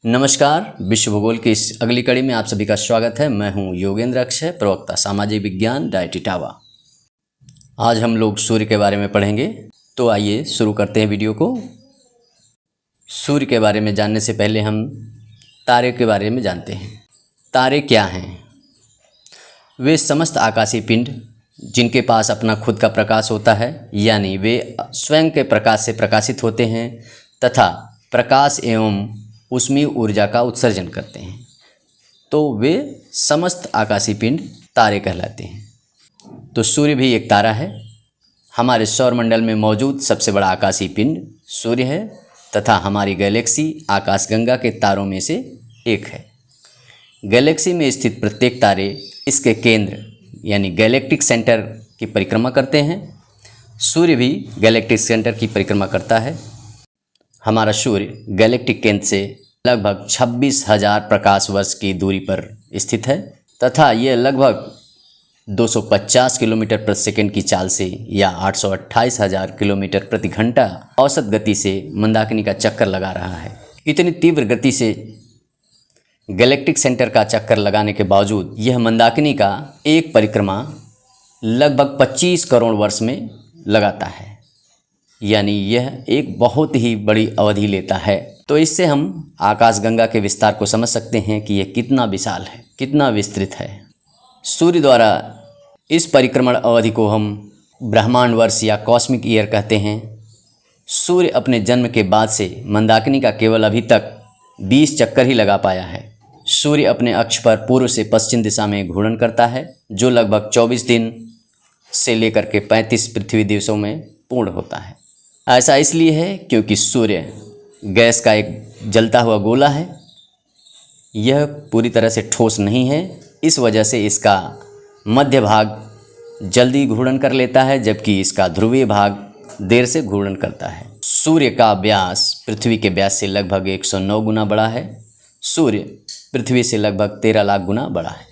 नमस्कार। विश्व भूगोल की इस अगली कड़ी में आप सभी का स्वागत है। मैं हूं योगेंद्र अक्षय, प्रवक्ता सामाजिक विज्ञान डाइट इटावा। आज हम लोग सूर्य के बारे में पढ़ेंगे, तो आइए शुरू करते हैं वीडियो को। सूर्य के बारे में जानने से पहले हम तारे के बारे में जानते हैं। तारे क्या हैं? वे समस्त आकाशीय पिंड जिनके पास अपना खुद का प्रकाश होता है, यानी वे स्वयं के प्रकाश से प्रकाशित होते हैं तथा प्रकाश एवं ऊष्मीय ऊर्जा का उत्सर्जन करते हैं, तो वे समस्त आकाशीय पिंड तारे कहलाते हैं। तो सूर्य भी एक तारा है। हमारे सौरमंडल में मौजूद सबसे बड़ा आकाशीय पिंड सूर्य है तथा हमारी गैलेक्सी आकाशगंगा के तारों में से एक है। गैलेक्सी में स्थित प्रत्येक तारे इसके केंद्र यानी गैलेक्टिक सेंटर की परिक्रमा करते हैं। सूर्य भी गैलेक्टिक सेंटर की परिक्रमा करता है। हमारा सूर्य गैलेक्टिक केंद्र से लगभग 26,000 प्रकाश वर्ष की दूरी पर स्थित है तथा यह लगभग 250 किलोमीटर प्रति सेकंड की चाल से या 828,000 किलोमीटर प्रति घंटा औसत गति से मंदाकिनी का चक्कर लगा रहा है। इतनी तीव्र गति से गैलेक्टिक सेंटर का चक्कर लगाने के बावजूद यह मंदाकिनी का एक परिक्रमा लगभग 25 करोड़ वर्ष में लगाता है, यानी यह एक बहुत ही बड़ी अवधि लेता है। तो इससे हम आकाशगंगा के विस्तार को समझ सकते हैं कि यह कितना विशाल है, कितना विस्तृत है। सूर्य द्वारा इस परिक्रमण अवधि को हम ब्रह्मांड वर्ष या कॉस्मिक ईयर कहते हैं। सूर्य अपने जन्म के बाद से मंदाकिनी का केवल अभी तक 20 चक्कर ही लगा पाया है। सूर्य अपने अक्ष पर पूर्व से पश्चिम दिशा में घूर्णन करता है, जो लगभग 24 दिन से लेकर के 35 पृथ्वी दिवसों में पूर्ण होता है। ऐसा इसलिए है क्योंकि सूर्य गैस का एक जलता हुआ गोला है। यह पूरी तरह से ठोस नहीं है, इस वजह से इसका मध्य भाग जल्दी घूर्णन कर लेता है, जबकि इसका ध्रुवीय भाग देर से घूर्णन करता है। सूर्य का व्यास पृथ्वी के व्यास से लगभग 109 गुना बड़ा है। सूर्य पृथ्वी से लगभग 13 लाख गुना बड़ा है।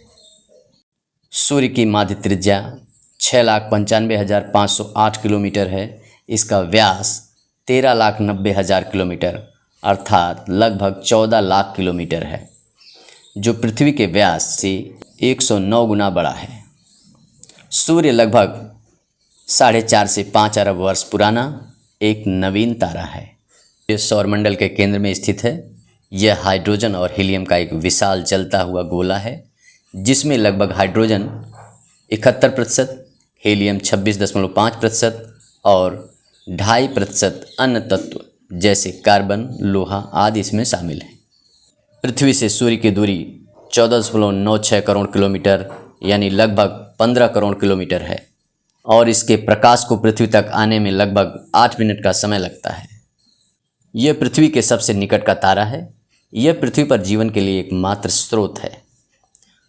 सूर्य की माध्य त्रिज्या 6,95,508 किलोमीटर है। इसका व्यास 13,90,000 किलोमीटर अर्थात लगभग 14 लाख किलोमीटर है, जो पृथ्वी के व्यास से 109 गुना बड़ा है। सूर्य लगभग 4.5 से 5 अरब वर्ष पुराना एक नवीन तारा है। यह सौरमंडल के केंद्र में स्थित है। यह हाइड्रोजन और हीलियम का एक विशाल जलता हुआ गोला है, जिसमें लगभग हाइड्रोजन 71%, हीलियम 26.5% और 2.5% अन्य तत्व जैसे कार्बन, लोहा आदि इसमें शामिल हैं। पृथ्वी से सूर्य की दूरी 14.96 करोड़ किलोमीटर यानी लगभग 15 करोड़ किलोमीटर है और इसके प्रकाश को पृथ्वी तक आने में लगभग 8 मिनट का समय लगता है। यह पृथ्वी के सबसे निकट का तारा है। यह पृथ्वी पर जीवन के लिए एकमात्र स्रोत है।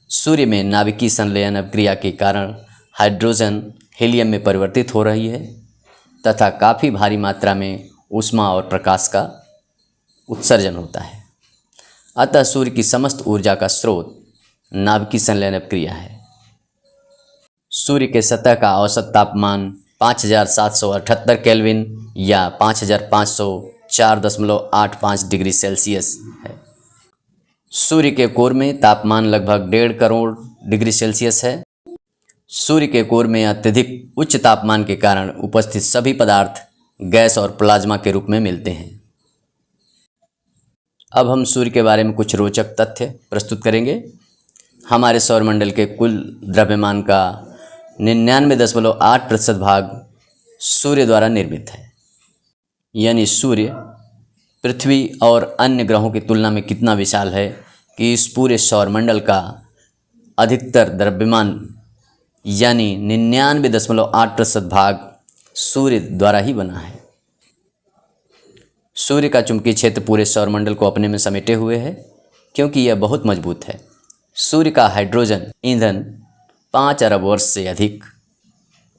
सूर्य में नाभिकीय संलयन अभिक्रिया के कारण हाइड्रोजन हीलियम में परिवर्तित हो रही है तथा काफ़ी भारी मात्रा में ऊष्मा और प्रकाश का उत्सर्जन होता है। अतः सूर्य की समस्त ऊर्जा का स्रोत नाभिकीय संलयन अभिक्रिया है। सूर्य के सतह का औसत तापमान 5,778 केल्विन या 5,504.85 डिग्री सेल्सियस है। सूर्य के कोर में तापमान लगभग 1.5 करोड़ डिग्री सेल्सियस है। सूर्य के कोर में अत्यधिक उच्च तापमान के कारण उपस्थित सभी पदार्थ गैस और प्लाज्मा के रूप में मिलते हैं। अब हम सूर्य के बारे में कुछ रोचक तथ्य प्रस्तुत करेंगे। हमारे सौरमंडल के कुल द्रव्यमान का 99.8% भाग सूर्य द्वारा निर्मित है। यानी सूर्य पृथ्वी और अन्य ग्रहों की तुलना में कितना विशाल है कि इस पूरे सौरमंडल का अधिकतर द्रव्यमान यानी 99.8% भाग सूर्य द्वारा ही बना है। सूर्य का चुंबकीय क्षेत्र पूरे सौरमंडल को अपने में समेटे हुए है, क्योंकि यह बहुत मजबूत है। सूर्य का हाइड्रोजन ईंधन 5 अरब वर्ष से अधिक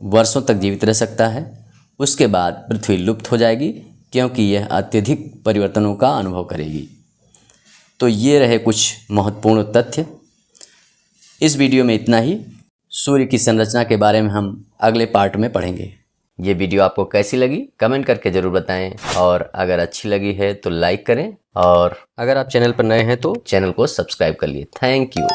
वर्षों तक जीवित रह सकता है। उसके बाद पृथ्वी लुप्त हो जाएगी, क्योंकि यह अत्यधिक परिवर्तनों का अनुभव करेगी। तो ये रहे कुछ महत्वपूर्ण तथ्य। इस वीडियो में इतना ही। सूर्य की संरचना के बारे में हम अगले पार्ट में पढ़ेंगे। ये वीडियो आपको कैसी लगी कमेंट करके ज़रूर बताएं, और अगर अच्छी लगी है तो लाइक करें, और अगर आप चैनल पर नए हैं तो चैनल को सब्सक्राइब कर लिए। Thank you.